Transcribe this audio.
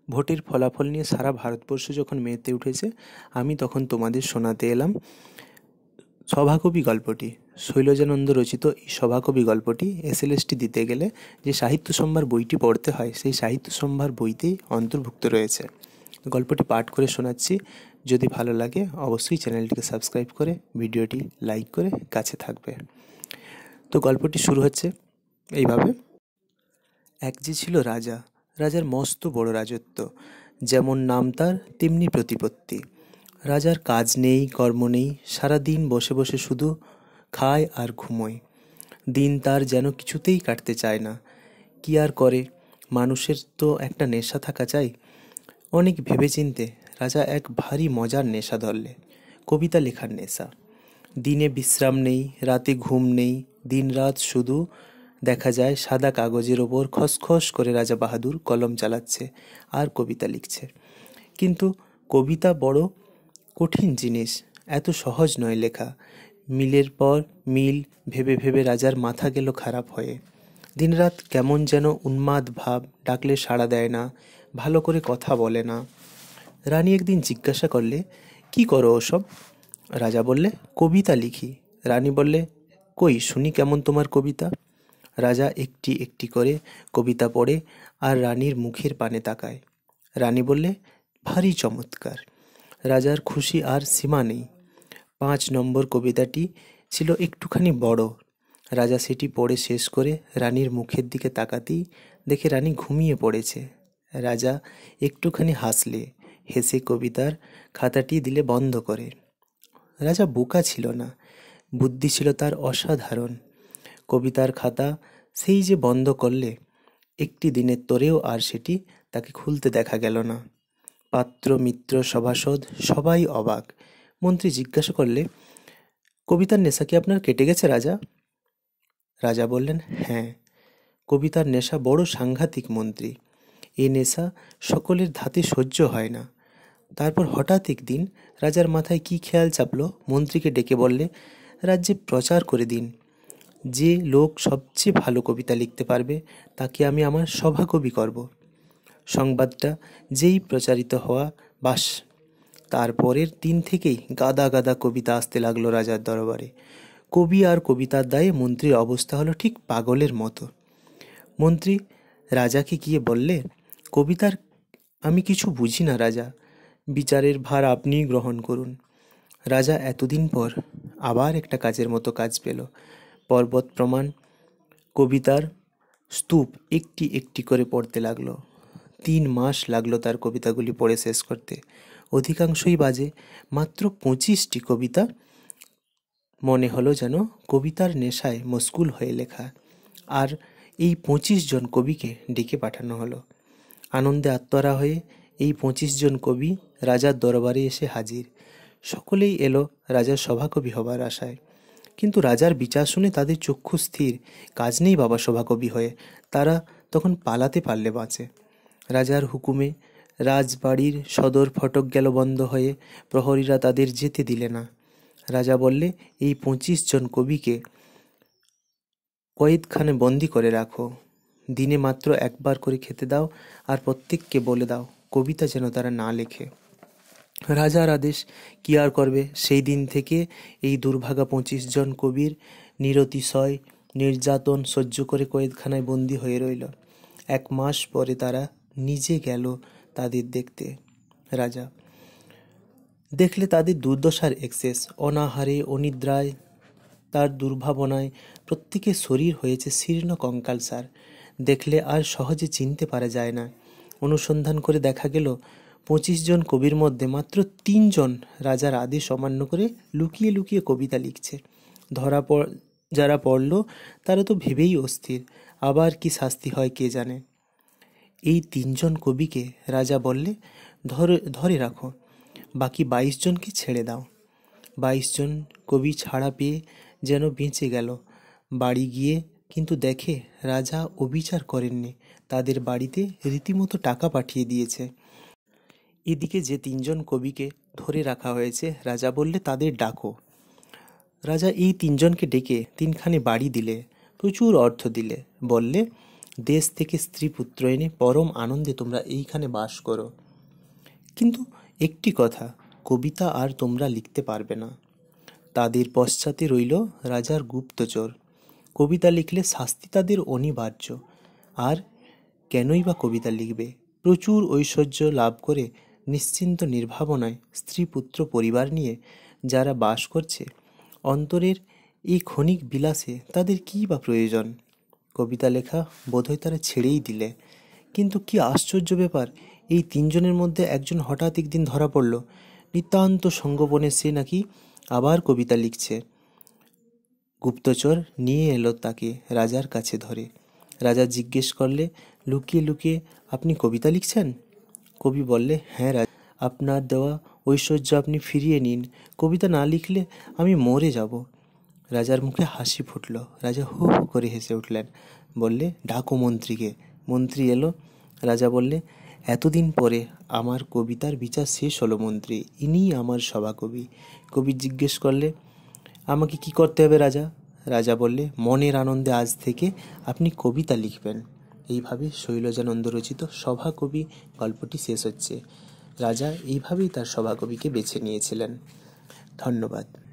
ভোটের ফলাফল নিয়ে সারা ভারতবর্ষ যখন মেতে উঠেছে, আমি তখন তোমাদের শোনাতে এলাম সভাকবি গল্পটি। শৈলজানন্দ রচিত এই সভাকবি গল্পটি এসএলএসটি দিতে গেলে যে সাহিত্য সম্ভার বইটি পড়তে হয়, সেই সাহিত্য সম্ভার বইতেই অন্তর্ভুক্ত রয়েছে। গল্পটি পাঠ করে শোনাচ্ছি। যদি ভালো লাগে অবশ্যই চ্যানেলটিকে সাবস্ক্রাইব করে ভিডিওটি লাইক করে কাছে থাকবে। তো গল্পটি শুরু হচ্ছে এইভাবে। এক যে ছিল রাজা, রাজার মস্ত বড় রাজত্ব, যেমন নাম তার তেমনি প্রতিপত্তি। রাজার কাজ নেই, কর্ম নেই, সারাদিন বসে বসে শুধু খায় আর ঘুমোয়। দিন তার যেন কিছুতেই কাটতে চায় না। কি আর করে, মানুষের তো একটা নেশা থাকা চাই। অনেক ভেবেচিন্তে রাজা এক ভারী মজার নেশা ধরলে, কবিতা লেখার নেশা। দিনে বিশ্রাম নেই, রাতে ঘুম নেই, দিনরাত শুধু দেখা যায় সাদা কাগজের ওপর খসখস করে রাজা বাহাদুর কলম চালাচ্ছে আর কবিতা লিখছে। কিন্তু কবিতা বড় কঠিন জিনিস, এত সহজ নয় লেখা। মিলের পর মিল ভেবে ভেবে রাজার মাথা গেল খারাপ হয়ে। দিনরাত কেমন যেন উন্মাদ ভাব, ডাকলে সাড়া দেয় না, ভালো করে কথা বলে না। রানী একদিন জিজ্ঞাসা করলে, কি করো ওসব? রাজা বললে, কবিতা লিখি। রানী বললে, কই শুনি কেমন তোমার কবিতা। রাজা একটি একটি করে কবিতা পড়ে আর রানীর মুখের পানে তাকায়। রানী বললে, ভারী চমৎকার। রাজার খুশি আর সীমা নেই। 5 নম্বর কবিতাটি ছিল একটুখানি বড়। রাজা সেটি পড়ে শেষ করে রানীর মুখের দিকে তাকাতেই দেখে রানী ঘুমিয়ে পড়েছে। রাজা একটুখানি হাসলে, হেসে কবিতার খাতাটি দিলে বন্ধ করে। রাজা বোকা ছিল না, বুদ্ধি ছিল তার অসাধারণ। কবিতার খাতা সেই যে বন্ধ করলে, একটি দিনের তরেও আর সেটি তাকে খুলতে দেখা গেল না। পাত্র মিত্র সভাসদ সবাই অবাক। মন্ত্রী জিজ্ঞাসা করলে, কবিতার নেশা কি আপনার কেটে গেছে রাজা? রাজা বললেন, হ্যাঁ, কবিতার নেশা বড় সাংঘাতিক মন্ত্রী। এ নেশা সকলের ধাতে সহ্য হয় না। তারপর হঠাৎ একদিন রাজার মাথায় কি খেয়াল চাপলো, মন্ত্রীকে ডেকে বললে, রাজ্যে প্রচার করে দিন, যে লোক সবচেয়ে ভালো কবিতা লিখতে পারবে তাকে আমি আমার সভাকবি করব। সংবাদটা যেই প্রচারিত হওয়া, বাস, তারপরের দিন থেকেই গাদা গাদা কবিতা আসতে লাগলো রাজার দরবারে। কবি আর কবিতার দায়ে মন্ত্রীর অবস্থা হলো ঠিক পাগলের মতো। মন্ত্রী রাজাকে গিয়ে বললে, কবিতার আমি কিছু বুঝি না রাজা, বিচারের ভার আপনিই গ্রহণ করুন। রাজা এতদিন পর আবার একটা কাজের মতো কাজ পেল। পর্বত প্রমাণ কবিতার স্তূপ একটি একটি করে পড়তে লাগলো। 3 মাস লাগলো তার কবিতাগুলি পড়ে শেষ করতে। অধিকাংশই বাজে, মাত্র 25টি কবিতা মনে হলো যেন কবিতার নেশায় মশগুল হয়ে লেখা। আর এই 25 জন কবিকে ডেকে পাঠানো হলো। আনন্দে আত্মহারা হয়ে এই 25 জন কবি রাজার দরবারে এসে হাজির। সকলেই এলো রাজার সভাকবি হবার আশায়। কিন্তু রাজার বিচার শুনে তাদের চক্ষু স্থির। কাজ নেই বাবা সভাকবি হয়ে, তারা তখন পালাতে পারলে বাঁচে। রাজার হুকুমে রাজবাড়ির সদর ফটক গেল বন্ধ হয়ে, প্রহরীরা তাদের যেতে দিলে না। রাজা বললে, এই 25 জন কবিকে কয়েদখানে বন্দি করে রাখো। দিনে মাত্র একবার করে খেতে দাও, আর প্রত্যেককে বলে দাও কবিতা যেন তারা না লেখে। রাজার আদেশ, কি আর করবে। সেই দিন থেকে এই দুর্ভাগা 25 জন কবির নিরতিশয় নির্যাতন সহ্য করে কয়েদখানায় বন্দি হয়ে রইল। 1 মাস পরে তারা নিজে গেল তাদের দেখতে। রাজা দেখলে তাদের দুর্দশার এক্সেস, অনাহারে অনিদ্রায়, তার দুর্ভাবনায় প্রত্যেকের শরীর হয়েছে শীর্ণ কঙ্কালসার। দেখলে আর সহজে চিনতে পারা যায় না। অনুসন্ধান করে দেখা গেল 25 জন কবির মধ্যে মাত্র 3 জন রাজার আদেশ অমান্য করে লুকিয়ে লুকিয়ে কবিতা লিখছে। যারা পড়ল তারা তো ভেবেই অস্থির, আবার কি শাস্তি হয় কে জানে। এই 3 জন কবিকে রাজা বললে, ধরে রাখো, বাকি 22 জনকে ছেড়ে দাও। 22 জন কবি ছাড়া পেয়ে যেন বেঁচে গেল। বাড়ি গিয়ে কিন্তু দেখে রাজা অবিচার করেননি, তাদের বাড়িতে রীতিমতো টাকা পাঠিয়ে দিয়েছে। এদিকে যে 3 জন কবিকে ধরে রাখা হয়েছে, রাজা বললে তাদের ডাকো। রাজা এই 3 জনকে ডেকে 3খানি বাড়ি দিলে, প্রচুর অর্থ দিলে, বললে দেশ থেকে স্ত্রী পুত্র এনে পরম আনন্দে তোমরা এইখানে বাস করো। কিন্তু একটি কথা, কবিতা আর তোমরা লিখতে পারবে না। তাদের পশ্চাতে রইল রাজার গুপ্তচর। কবিতা লিখলে শাস্তি তাদের অনিবার্য। আর কেনই বা কবিতা লিখবে? প্রচুর ঐশ্বর্য লাভ করে নিশ্চিন্ত নির্ভাবনায় স্ত্রী পুত্র পরিবার নিয়ে যারা বাস করছে, অন্তরের এই ক্ষণিক বিলাসে তাদের কী বা প্রয়োজন? কবিতা লেখা বোধহয় তারা ছেড়েই দিলে। কিন্তু কি আশ্চর্য ব্যাপার, এই তিনজনের মধ্যে একজন হঠাৎ একদিন ধরা পড়ল, নিতান্ত সঙ্গোপনে সে নাকি আবার কবিতা লিখছে। গুপ্তচর নিয়ে এলো তাকে রাজার কাছে ধরে। রাজা জিজ্ঞেস করলে, লুকিয়ে লুকিয়ে আপনি কবিতা লিখছেন? কবি বললে, হ্যাঁ রাজা, আপনার দেওয়া ঐশ্বর্য আপনি ফিরিয়ে নিন, কবিতা না লিখলে আমি মরে যাব। রাজার মুখে হাসি ফুটল। রাজা হু হু করে হেসে উঠলেন। বললে, ডাকো মন্ত্রীকে। মন্ত্রী এলো। রাজা বললে, এতদিন পরে আমার কবিতার বিচার শেষ হলো মন্ত্রী, ইনিই আমার সভাকবি। কবি জিজ্ঞেস করলে, আমাকে কি করতে হবে রাজা? রাজা বললে, মনের আনন্দে আজ থেকে আপনি কবিতা লিখবেন। এইভাবে শৈলজানন্দ রচিত সভাকবি গল্পটি শেষ হচ্ছে। রাজা এইভাবেই তার সভাকবিকে বেছে নিয়েছিলেন। ধন্যবাদ।